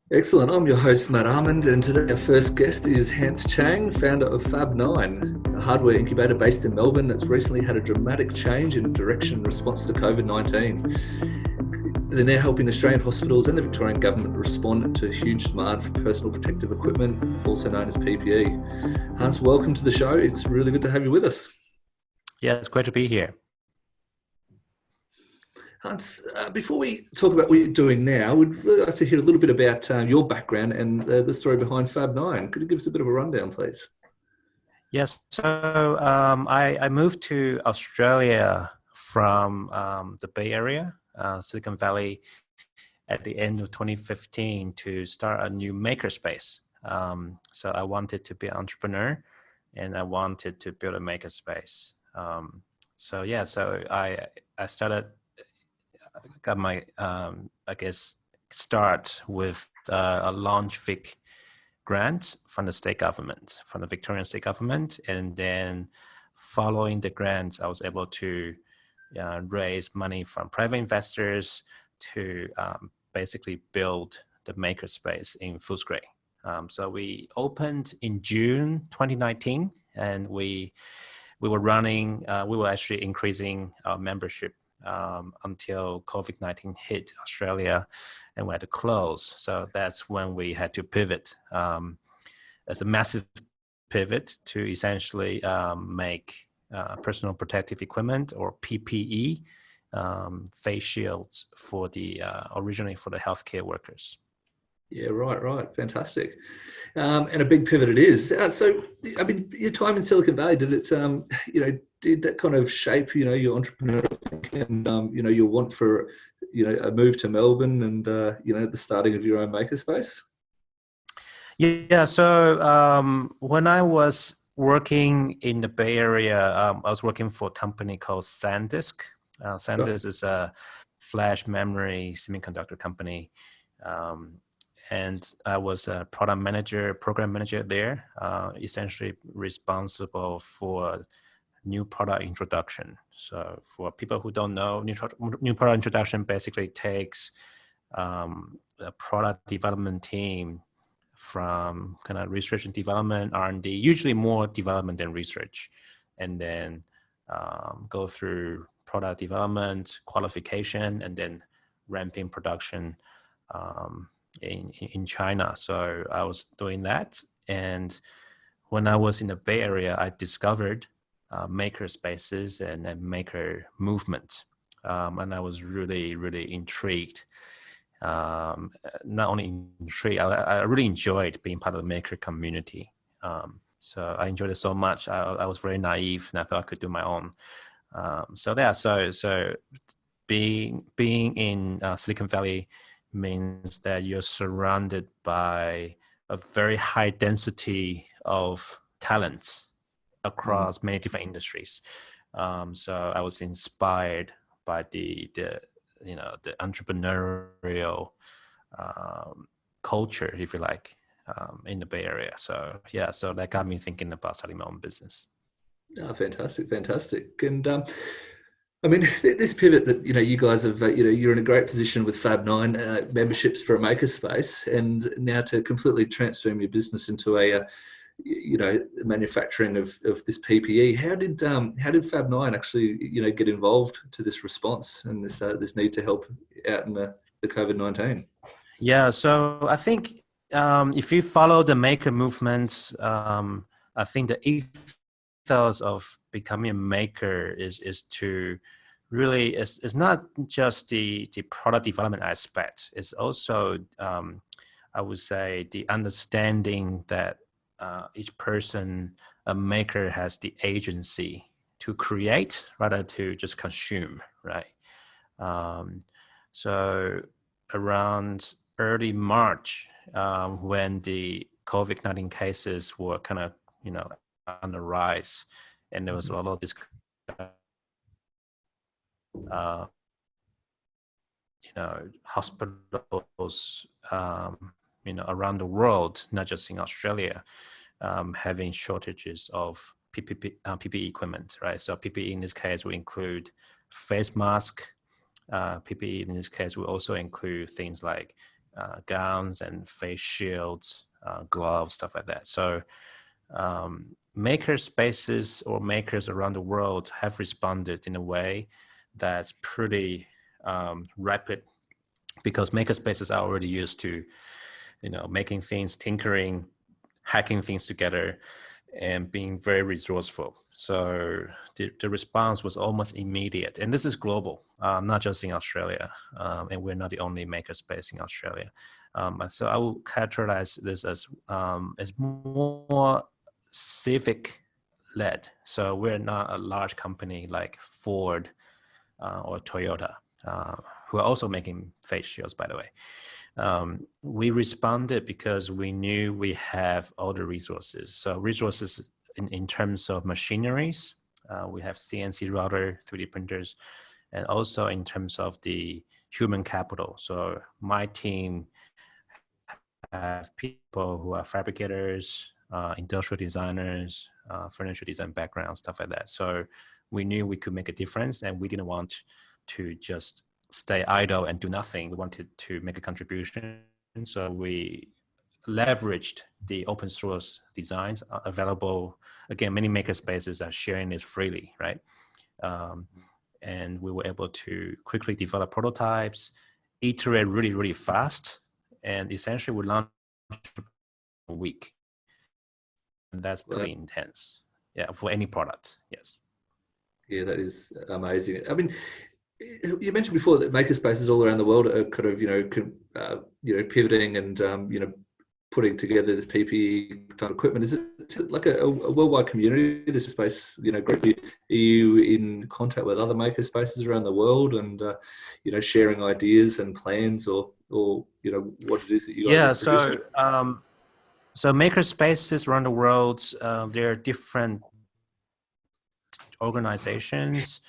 Excellent. I'm your host, Matt Armand, and today our first guest is Hans Chang, founder of FAB9, a hardware incubator based in Melbourne that's recently had a dramatic change in direction in response to COVID-19. They're now helping Australian hospitals and the Victorian government respond to huge demand for personal protective equipment, also known as PPE. Hans, welcome to the show. It's really good to have you with us. Yeah, it's great to be here. Hans, before we talk about what you're doing now, we'd really like to hear a little bit about your background and the story behind FAB9. Could you give us a bit of a rundown, please? Yes, so I moved to Australia from the Bay Area, Silicon Valley, at the end of 2015 to start a new makerspace. So I wanted to be an entrepreneur, and I wanted to build a makerspace. So I started, got my start with a launch grant from the state government, from the Victorian state government. And then following the grants, I was able to raise money from private investors to basically build the makerspace in Footscray. So we opened in June 2019, and we were actually increasing our membership until COVID-19 hit Australia and we had to close. So that's when we had to pivot. As a massive pivot to essentially make personal protective equipment, or PPE, face shields for originally for the healthcare workers. Yeah, right. Fantastic. And a big pivot it is. Your time in Silicon Valley, did it, did that kind of shape, your entrepreneurial thinking and, your want for, a move to Melbourne and, the starting of your own makerspace? Yeah, so when I was working in the Bay Area, I was working for a company called SanDisk. SanDisk is a flash memory semiconductor company. And I was a program manager there, essentially responsible for new product introduction. So for people who don't know, new product introduction basically takes a product development team from kind of research and development, R&D, usually more development than research, and then go through product development, qualification, and then ramping production in China. So I was doing that. And when I was in the Bay Area, I discovered maker spaces and maker movement. And I was really, really intrigued. Not only intrigued, I really enjoyed being part of the maker community. So I enjoyed it so much. I was very naive, and I thought I could do my own. So being in Silicon Valley means that you're surrounded by a very high density of talents across many different industries. So I was inspired by the entrepreneurial culture, if you like, in the Bay Area. So that got me thinking about starting my own business. Oh, fantastic. And this pivot that you guys have, you're in a great position with FAB9 memberships for a makerspace, and now to completely transform your business into a manufacturing of this PPE. How did FAB9 actually get involved to this response and this need to help out in the COVID-19? Yeah, so I think if you follow the maker movement, I think the ethos of becoming a maker is to really it's not just the product development aspect. It's also I would say the understanding that each person, a maker, has the agency to create rather to just consume, right? So around early March, when the COVID-19 cases were kind of on the rise, and there was a lot of this hospitals around the world, not just in Australia, having shortages of PPE equipment, right? So PPE in this case will include face mask. PPE in this case will also include things like gowns and face shields, gloves, stuff like that. So maker spaces or makers around the world have responded in a way that's pretty rapid, because maker spaces are already used to, making things, tinkering, hacking things together, and being very resourceful. So the response was almost immediate. And this is global, not just in Australia. And we're not the only makerspace in Australia. So I will characterize this as more civic led. So we're not a large company like Ford or Toyota, who are also making face shields, by the way. We responded because we knew we have all the resources. So resources in terms of machineries, we have CNC router, 3D printers, and also in terms of the human capital. So my team have people who are fabricators, industrial designers, furniture design background, stuff like that. So we knew we could make a difference, and we didn't want to just stay idle and do nothing. We wanted to make a contribution. So we leveraged the open source designs available. Again, many makerspaces are sharing this freely, right? And we were able to quickly develop prototypes, iterate really, really fast, and essentially we launched a week. And that's pretty intense, for any product. Yes. Yeah, that is amazing. I mean, you mentioned before that makerspaces all around the world are kind of, pivoting and, putting together this PPE type equipment. Is it like a worldwide community, this space, group? Are you in contact with other makerspaces around the world and, sharing ideas and plans or what it is that you guys are producing? So makerspaces around the world, there are different organizations.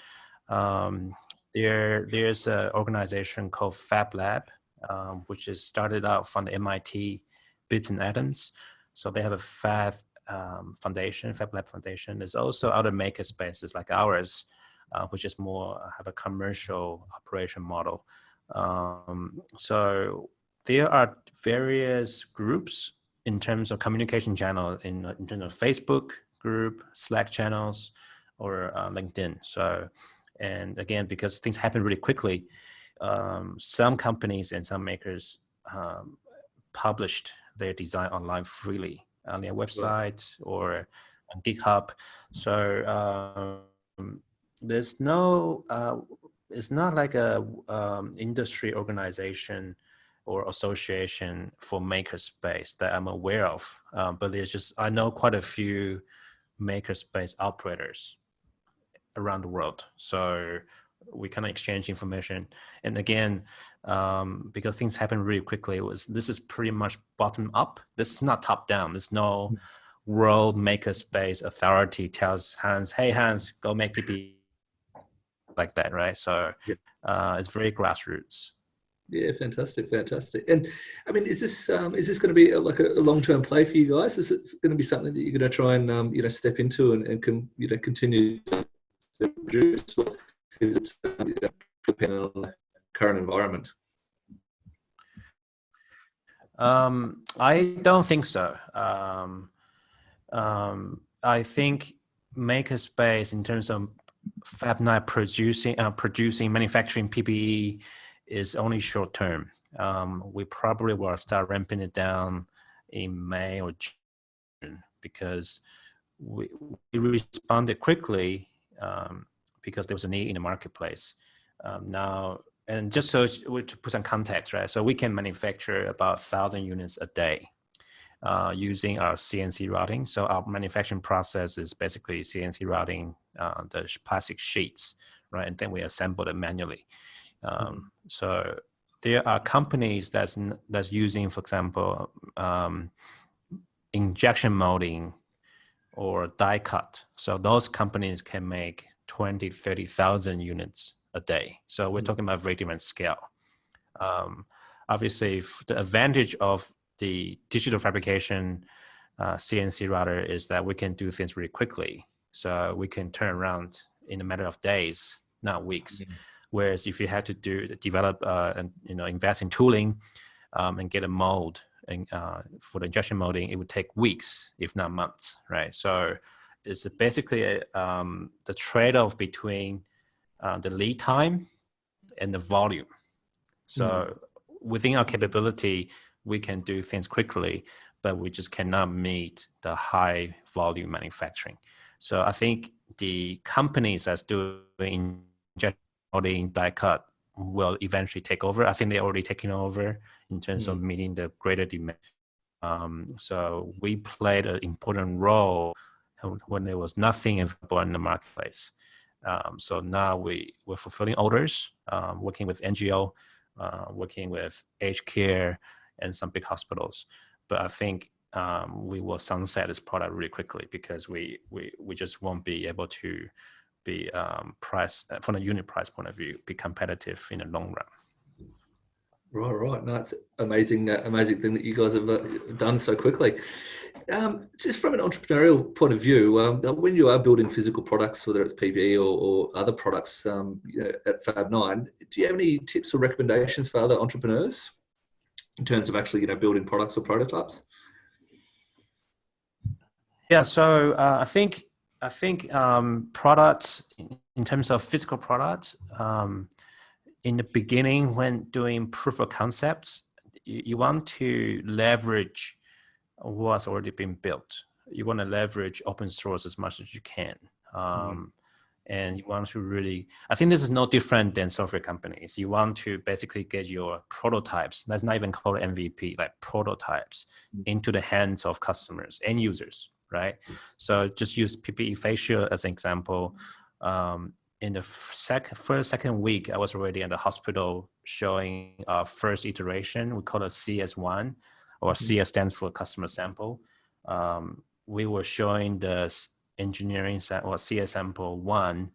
There's an organization called FAB9, which is started out from the MIT Bits and Atoms. So they have a FAB Foundation, FAB9 Foundation. There's also other maker spaces like ours, which is more have a commercial operation model. So there are various groups in terms of communication channel in terms of Facebook group, Slack channels, or LinkedIn. So, and again, because things happen really quickly, some companies and some makers published their design online freely on their website or on GitHub. So there's no, it's not like a industry organization or association for makerspace that I'm aware of, but there's just, I know quite a few makerspace operators around the world. So we kind of exchange information. And again, because things happen really quickly, this is pretty much bottom up. This is not top down. There's no world makerspace authority tells Hans, hey Hans, go make PP like that, right? So it's very grassroots. Yeah, fantastic. And I mean, is this going to be like a long-term play for you guys? Is it going to be something that you're going to try and step into and continue to produce? Or is it dependent on the current environment? I don't think so. I think makerspace in terms of FAB9 producing manufacturing PPE is only short term. We probably will start ramping it down in May or June because we responded quickly because there was a need in the marketplace. Now, and just so to put some context, right? So we can manufacture about 1,000 units a day using our CNC routing. So our manufacturing process is basically CNC routing the plastic sheets, right? And then we assemble them manually. So there are companies that's using, for example, injection molding or die cut. So those companies can make 20, 30,000 units a day. So we're talking about very different scale. Obviously, the advantage of the digital fabrication CNC router is that we can do things really quickly. So we can turn around in a matter of days, not weeks. Whereas if you had to develop and invest in tooling, and get a mold. And for the injection molding, it would take weeks, if not months, right? So it's basically the trade-off between the lead time and the volume. So within our capability, we can do things quickly, but we just cannot meet the high volume manufacturing. So I think the companies that's doing injection molding die cut will eventually take over. I think they're already taking over in terms of meeting the greater demand. So we played an important role when there was nothing available in the marketplace. So now we're fulfilling orders, working with NGO, working with aged care and some big hospitals. But I think we will sunset this product really quickly because we just won't be able to be price from a unit price point of view, be competitive in the long run. Right. No, it's amazing, amazing thing that you guys have done so quickly. Just from an entrepreneurial point of view, when you are building physical products, whether it's PPE or other products at FAB9, do you have any tips or recommendations for other entrepreneurs in terms of actually, building products or prototypes? Yeah, so I think products in terms of physical products. In the beginning, when doing proof of concepts, you want to leverage what's already been built. You want to leverage open source as much as you can. And you want to really, I think this is no different than software companies. You want to basically get your prototypes, that's not even called MVP, like prototypes, into the hands of customers and users, right? So just use PPE facial as an example. In the second week, I was already in the hospital showing our first iteration. We call it CS1, or CS stands for customer sample. We were showing the engineering or CS sample 1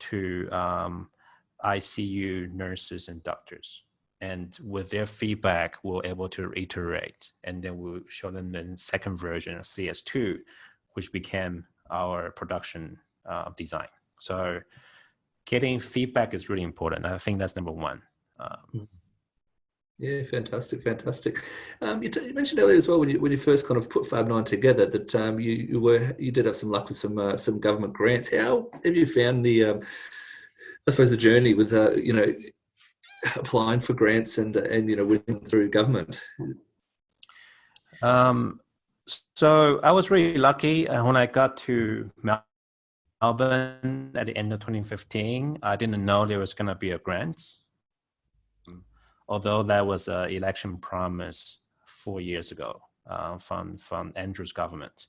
to ICU nurses and doctors. And with their feedback, we're able to iterate. And then we'll show them the second version of CS2, which became our production design. So getting feedback is really important. I think that's number one. Yeah, fantastic. You mentioned earlier as well when you first kind of put FAB9 together that you did have some luck with some government grants. How have you found the journey with applying for grants and winning through government? So I was really lucky when I got to Melbourne at the end of 2015. I didn't know there was going to be a grant, although that was an election promise 4 years ago from Andrew's government.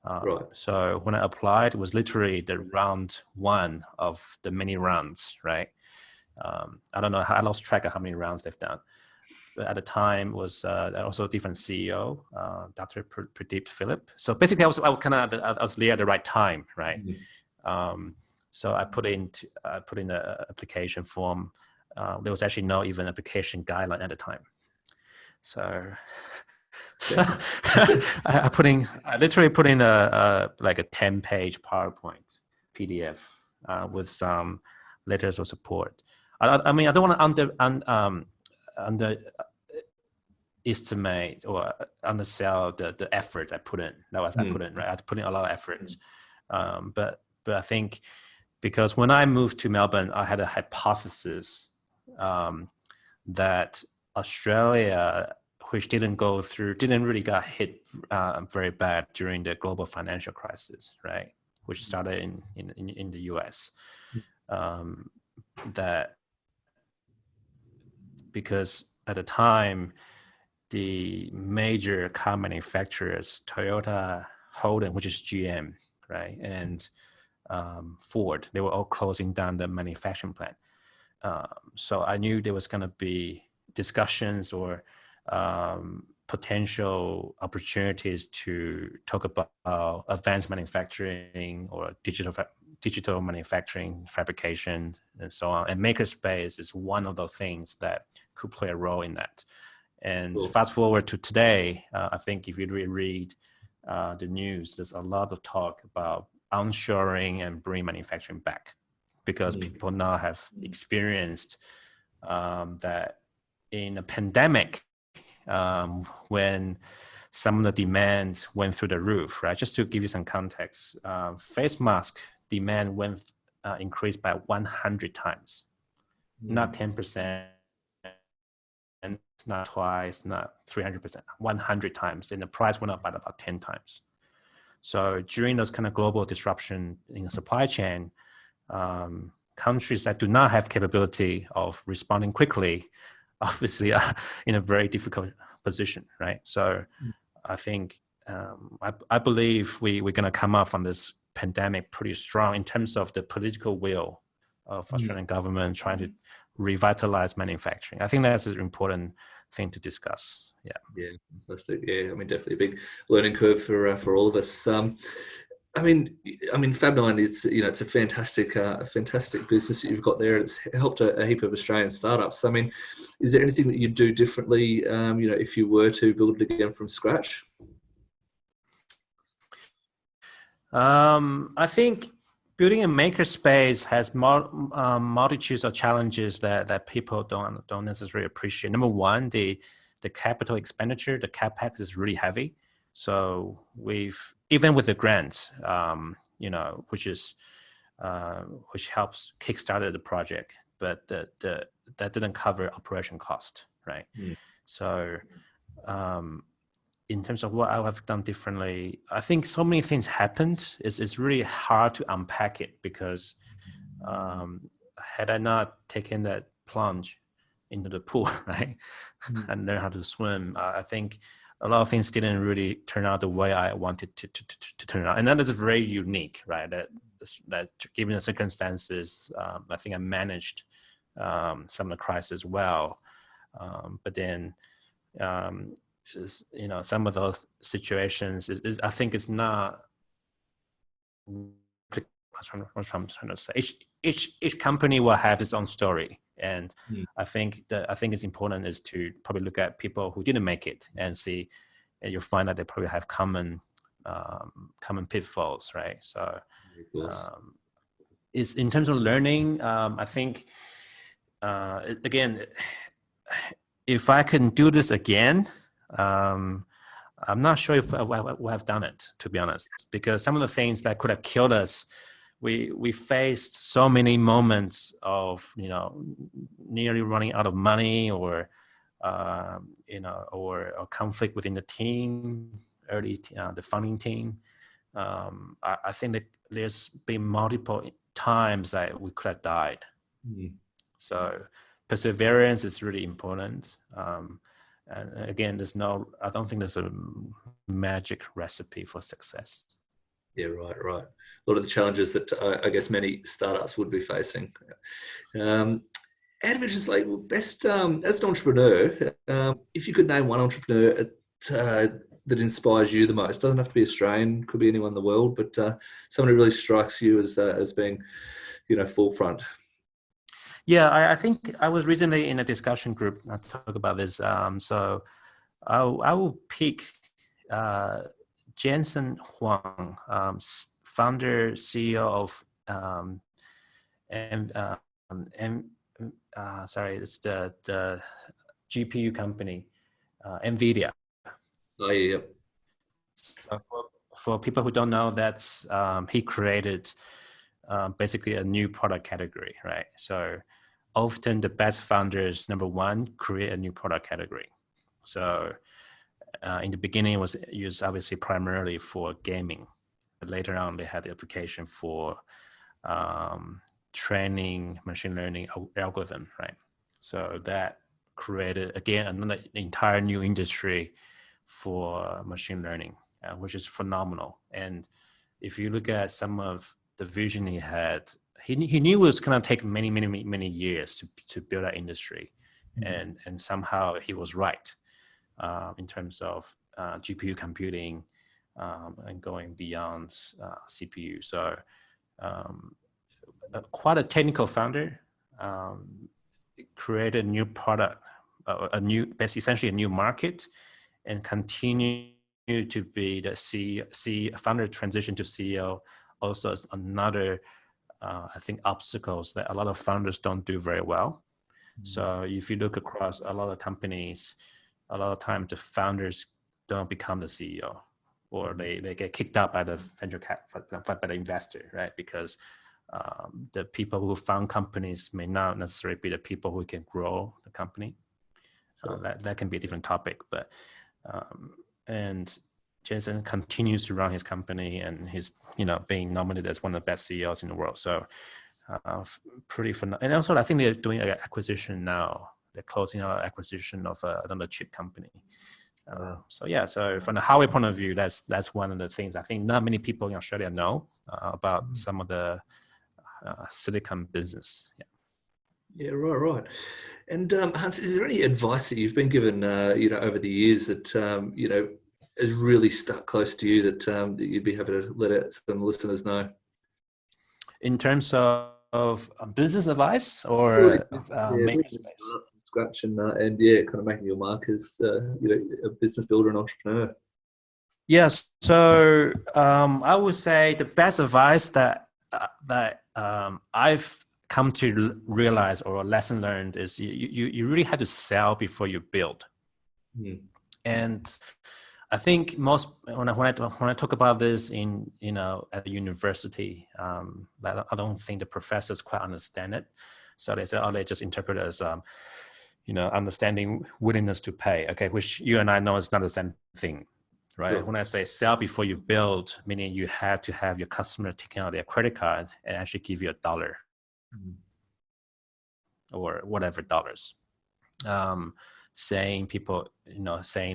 Right. So when I applied, it was literally the round one of the many rounds, right? I don't know, I lost track of how many rounds they've done. But at the time was also a different CEO, Dr. Pradeep Philip. So basically, I was there at the right time, right? So I put in the application form. There was actually no even application guideline at the time. So I literally put in a 10-page PowerPoint PDF with some letters of support. I mean, I don't want to underestimate or undersell the effort I put in. I put in, right? I put in a lot of effort. But I think because when I moved to Melbourne, I had a hypothesis that Australia, which didn't really got hit very bad during the global financial crisis, right? Which started in the US. That because at the time, the major car manufacturers, Toyota, Holden, which is GM, right, and Ford, they were all closing down the manufacturing plant. So I knew there was going to be discussions or potential opportunities to talk about advanced manufacturing or digital manufacturing, fabrication, and so on. And makerspace is one of the things that could play a role in that. And cool. Fast forward to today, I think if you read the news, there's a lot of talk about onshoring and bringing manufacturing back, because people now have experienced that in a pandemic, when some of the demands went through the roof, right? Just to give you some context, face mask demand increased by 100 times, not 10%, and not twice, not 300%, 100 times. And the price went up by about 10 times. So during those kind of global disruption in the supply chain, countries that do not have capability of responding quickly, obviously are in a very difficult position, right? So I think, I believe we're going to come out from this pandemic pretty strong in terms of the political will of Australian government trying to revitalize manufacturing. I think that's an important thing to discuss. Yeah, fantastic. Yeah, I mean, definitely a big learning curve for all of us. I mean, FAB9 is, it's a fantastic business that you've got there. It's helped a heap of Australian startups. I mean, is there anything that you'd do differently, if you were to build it again from scratch? I think building a makerspace has multitudes of challenges that people don't necessarily appreciate. Number one, the capital expenditure, the capex is really heavy. So even with the grant, which helps kickstart the project, but that didn't cover operation cost, right? So in terms of what I have done differently, I think so many things happened. It's really hard to unpack it because had I not taken that plunge into the pool, right, and learn how to swim, I think a lot of things didn't really turn out the way I wanted to turn out. And that is very unique, right? That given the circumstances, I think I managed some of the crisis well. But then, some of those situations I think it's not. What I'm trying to say. Each company will have its own story, and I think it's important is to probably look at people who didn't make it and see, and you'll find that they probably have common pitfalls, right? So, is in terms of learning, I think again, if I can do this again, I'm not sure if I would have done it, to be honest, because some of the things that could have killed us, we faced so many moments of, nearly running out of money or conflict within the team, the funding team. I think that there's been multiple times that we could have died. So perseverance is really important. And again, I don't think there's a magic recipe for success. Yeah, right. A lot of the challenges that I guess many startups would be facing. Out of interest, best as an entrepreneur, if you could name one entrepreneur that inspires you the most, doesn't have to be Australian, could be anyone in the world, but someone who really strikes you as being, forefront. Yeah, I think I was recently in a discussion group to talk about this. So I will pick Jensen Huang, founder, CEO of it's the GPU company, NVIDIA. Oh, yeah. So for people who don't know, that's he created basically a new product category, right? So often the best founders, number one, create a new product category. So in the beginning, it was used obviously primarily for gaming. But later on, they had the application for training machine learning algorithm, right? So that created, again, another entire new industry for machine learning, which is phenomenal. And if you look at some of the vision he had, he knew it was going to take many years to build that industry. And somehow he was right in terms of GPU computing and going beyond CPU. So quite a technical founder, created a new product, essentially a new market, and continue to be the founder transition to CEO. Also, is another I think obstacles that a lot of founders don't do very well. So if you look across a lot of companies, a lot of times the founders don't become the CEO, or they get kicked out by the venture by the investor, right? Because the people who found companies may not necessarily be the people who can grow the company. Sure. That can be a different topic, but and Jason continues to run his company, and he's being nominated as one of the best CEOs in the world. So pretty fun. And also, I think they're doing an acquisition now. They're closing out an acquisition of another chip company. So from the hardware point of view, that's one of the things I think not many people in Australia know about some of the silicon business. Yeah, right. And Hans, is there any advice that you've been given, over the years that has really stuck close to you that you'd be happy to let out some listeners know? In terms of business advice or makerspace? Start from scratch and kind of making your mark as a business builder and entrepreneur. Yes. So I would say the best advice that I've come to realize, or a lesson learned, is you really have to sell before you build. And I think most when I talk about this in at the university, I don't think the professors quite understand it. So they say, they just interpret it as understanding willingness to pay. Okay, which you and I know is not the same thing. Right. Sure. When I say sell before you build, meaning you have to have your customer taking out their credit card and actually give you $1 or whatever dollars. Saying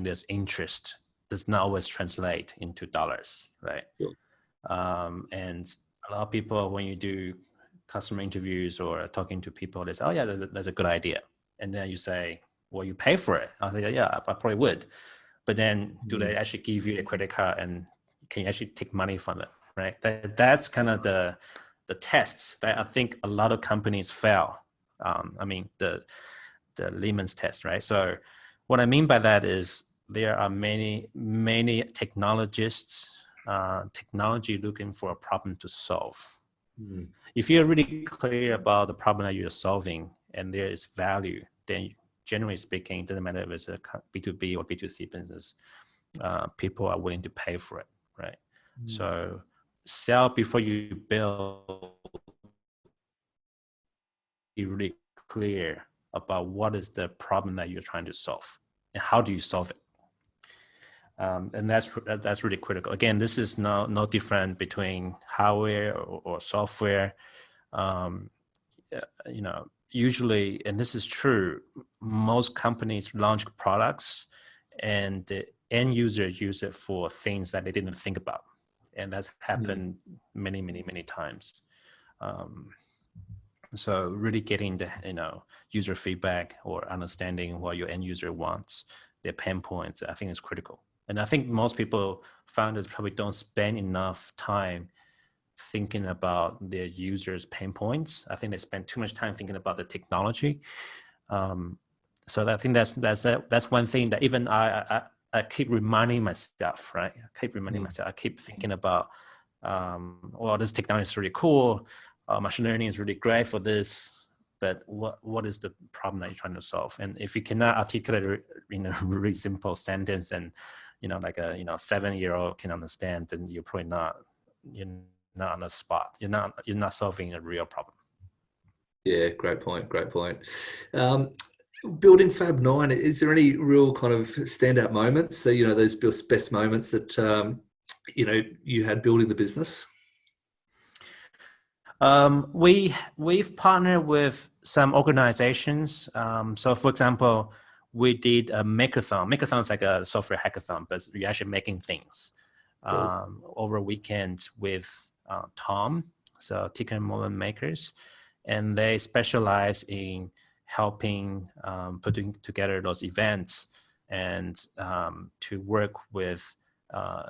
there's interest does not always translate into dollars, right? Sure. And a lot of people, when you do customer interviews or talking to people, they say, "Oh yeah, that's a good idea," and then you say, "Well, you pay for it." I say, "Yeah, I probably would." But then do they actually give you a credit card, and can you actually take money from it, right? That's kind of the tests that I think a lot of companies fail. The Lehman's test, right? So what I mean by that is there are many technologists, technology looking for a problem to solve. If you're really clear about the problem that you're solving and there is value, then generally speaking, it doesn't matter if it's a B2B or B2C business, people are willing to pay for it, right? So sell before you build. Be really clear about what is the problem that you're trying to solve and how do you solve it. And that's really critical. Again, this is no different between hardware or software. Usually, and this is true, most companies launch products and the end user use it for things that they didn't think about. And that's happened many times. So really getting the user feedback or understanding what your end user wants, their pain points, I think is critical. And I think most founders probably don't spend enough time thinking about their users' pain points. I think they spend too much time thinking about the technology. So I think that's one thing that even I keep reminding myself, right? I keep thinking about, this technology is really cool. Machine learning is really great for this, but what is the problem that you're trying to solve? And if you cannot articulate it in a really simple sentence and like a 7-year-old can understand, then you're probably not on the spot. You're not solving a real problem. Yeah, great point. Building FAB9, is there any real kind of standout moments? So those best moments that you had building the business. We've partnered with some organizations. So for example, we did a makeathon. Makeathon is like a software hackathon, but you're actually making things over a weekend with Tom, so Ticker and Mullen Makers, and they specialize in helping putting together those events and to work with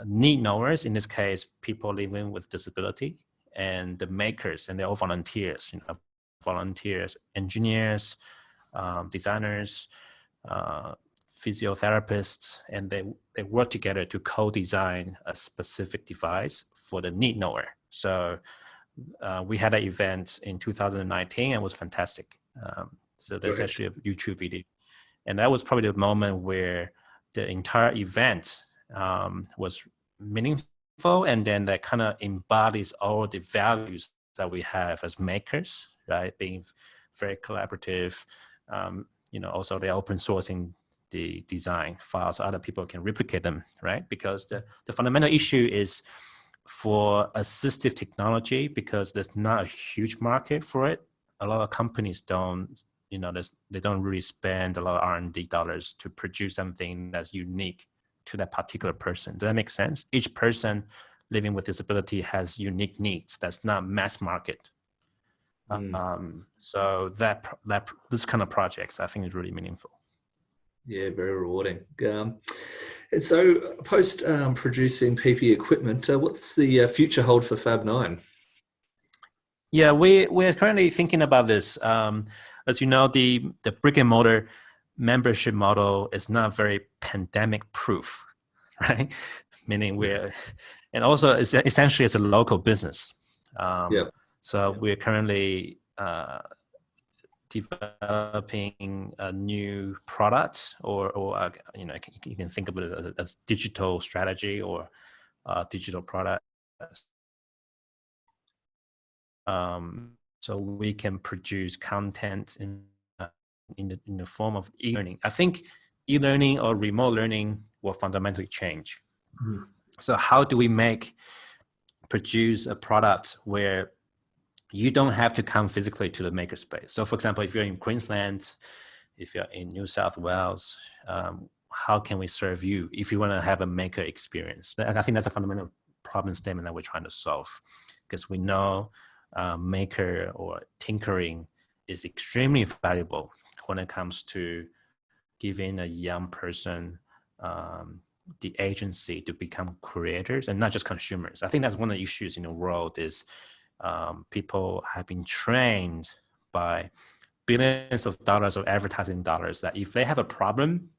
need knowers, in this case, people living with disability, and the makers, and they're all volunteers, engineers, designers, physiotherapists, and they work together to co-design a specific device for the need knower. So we had an event in 2019 and it was fantastic. So there's actually a YouTube video And that was probably the moment where the entire event was meaningful, and then that kind of embodies all the values that we have as makers, right? Being very collaborative, also the open sourcing the design files so other people can replicate them, right? Because the fundamental issue is for assistive technology, because there's not a huge market for it. A lot of companies don't, they don't really spend a lot of R&D dollars to produce something that's unique to that particular person. Does that make sense? Each person living with disability has unique needs. That's not mass market. So that this kind of projects, I think, is really meaningful. Yeah, very rewarding. And so, post producing PPE equipment, what's the future hold for FAB9? Yeah, we're currently thinking about this. As you know, the brick and mortar membership model is not very pandemic proof, right? Meaning and also essentially it's a local business. So we're currently developing a new product, or you can think of it as digital strategy or digital product. So we can produce content in the form of e-learning. I think e-learning or remote learning will fundamentally change. Mm-hmm. So how do we produce a product where you don't have to come physically to the makerspace? So for example, if you're in Queensland, if you're in New South Wales, how can we serve you if you want to have a maker experience? I think that's a fundamental problem statement that we're trying to solve, because we know maker or tinkering is extremely valuable when it comes to giving a young person the agency to become creators and not just consumers. I think that's one of the issues in the world is people have been trained by billions of dollars of advertising dollars that if they have a problem,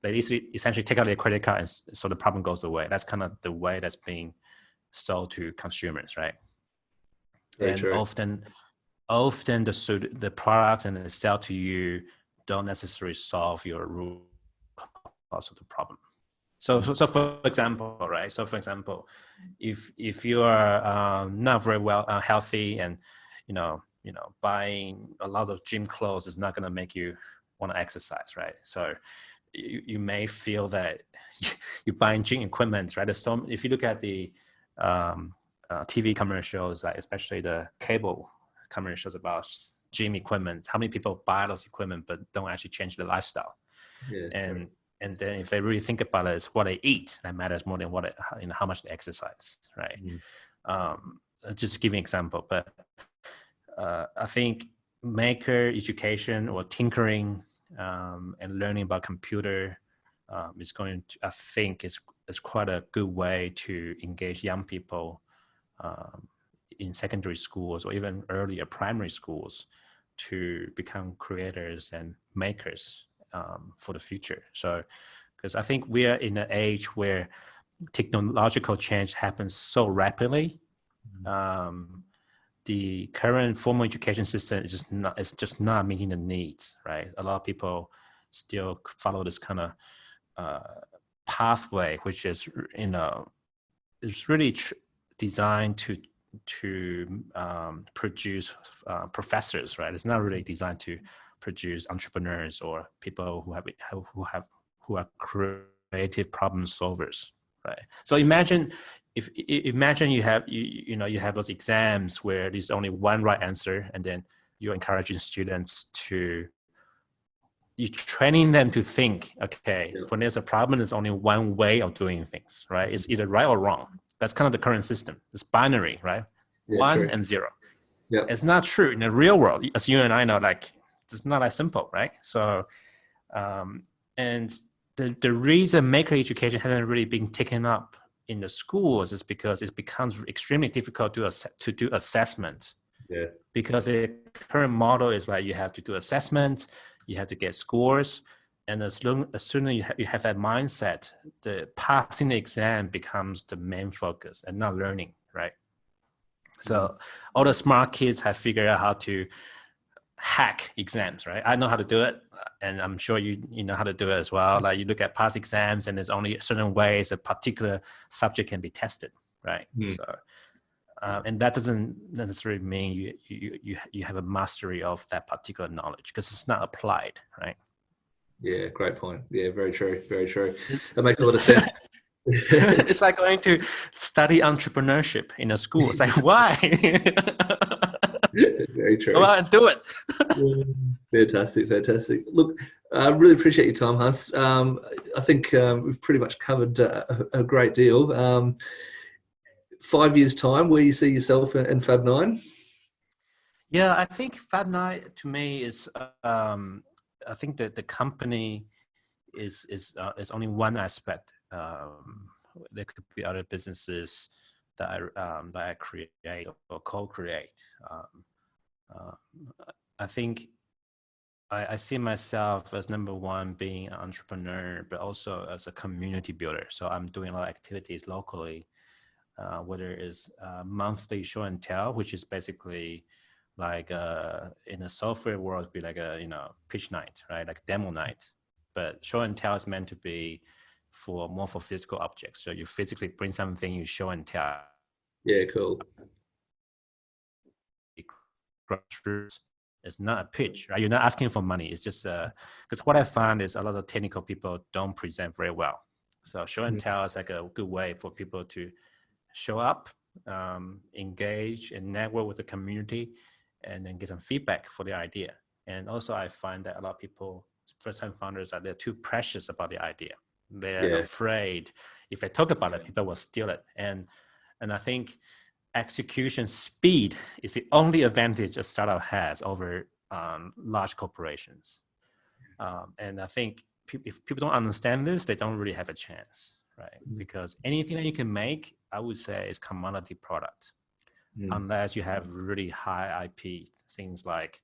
they essentially take out their credit card and so the problem goes away. That's kind of the way that's being sold to consumers, right? Very and true. Often the products and the sell to you don't necessarily solve your root cause of the problem. So for example, right? So for example, if you are not very well healthy and buying a lot of gym clothes is not going to make you want to exercise, right? So you may feel that you're buying gym equipment, right? If you look at the TV commercials, like especially the cable commercials about gym equipment, how many people buy those equipment but don't actually change their lifestyle? Yeah, and then if they really think about it, it's what they eat that matters more than how much they exercise, right? Just to give you an example, but I think maker education or tinkering and learning about computer is going to, I think, is quite a good way to engage young people in secondary schools or even earlier primary schools to become creators and makers for the future. So, because I think we are in an age where technological change happens so rapidly. The current formal education system is just not meeting the needs, right? A lot of people still follow this kind of pathway, which is is really designed to produce professors, right? It's not really designed to produce entrepreneurs or people who are creative problem solvers, right? So imagine you have those exams where there's only one right answer, and then you're encouraging students you're training them to think, okay, when there's a problem, there's only one way of doing things, right? It's either right or wrong. That's kind of the current system. It's binary, right? Yeah, 1 true. And 0. Yeah. It's not true in the real world, as you and I know, like it's not that simple, right? So, and the reason maker education hasn't really been taken up in the schools is because it becomes extremely difficult to do assessment. Yeah. Because the current model is like you have to do assessment, you have to get scores, and as soon as you have that mindset, the passing the exam becomes the main focus and not learning, right? So all the smart kids have figured out how to hack exams, right? I know how to do it, and I'm sure you know how to do it as well. Like you look at past exams, and there's only certain ways a particular subject can be tested, right? Mm. So, and that doesn't necessarily mean you have a mastery of that particular knowledge because it's not applied, right? Yeah, great point. Yeah, very true. Very true. It's, That makes a it's, lot of sense. it's like going to study entrepreneurship in a school. It's like, why? Very Go true. out and do it. Yeah. Fantastic, fantastic. Look, I really appreciate your time, Hans. I think we've pretty much covered a great deal. 5 years' time, where you see yourself in FAB9? Yeah, I think FAB9 to me is, I think that the company is only one aspect. There could be other businesses that I create or co-create. Uh, I think I see myself as number one being an entrepreneur, but also as a community builder. So I'm doing a lot of activities locally, whether it's monthly show and tell, which is basically like in the software world, it'd be like a pitch night, right? Like demo night. But show and tell is meant to be more for physical objects. So you physically bring something, you show and tell. Yeah, cool. Grassroots. It's not a pitch, right? You're not asking for money. It's just because what I found is a lot of technical people don't present very well. So show and tell is like a good way for people to show up, engage and network with the community, and then get some feedback for the idea. And also I find that a lot of people, first-time founders, they're too precious about the idea. They're Yeah, afraid if they talk about it, people will steal it. And I think execution speed is the only advantage a startup has over large corporations. And I think if people don't understand this, they don't really have a chance, right? Because anything that you can make, I would say, is commodity product, unless you have really high IP, things like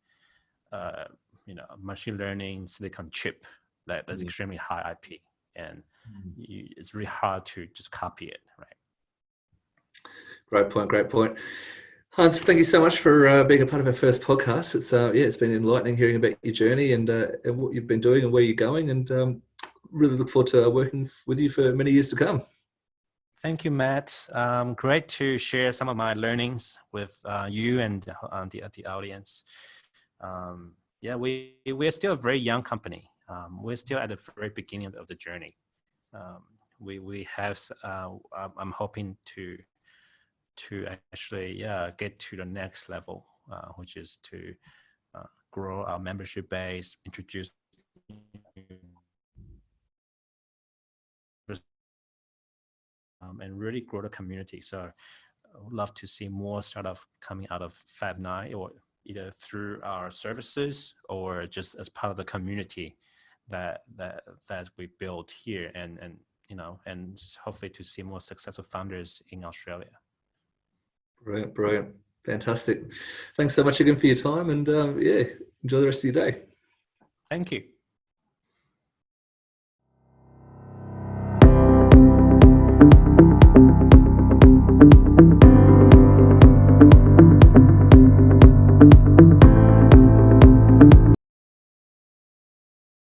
machine learning, silicon chip, that's extremely high IP, and it's really hard to just copy it, right? great point. Great point. Hans, thank you so much for being a part of our first podcast. It's been enlightening hearing about your journey and what you've been doing and where you're going, and really look forward to working with you for many years to come. Thank you, Matt. Great to share some of my learnings with you and the audience. We're still a very young company. We're still at the very beginning of the journey. We have. I'm hoping to actually get to the next level, which is to grow our membership base, introduce and really grow the community. So I would love to see more startups coming out of FAB9, or either through our services or just as part of the community that we built here, and hopefully to see more successful founders in Australia. Brilliant. Fantastic. Thanks so much again for your time, and enjoy the rest of your day. Thank you.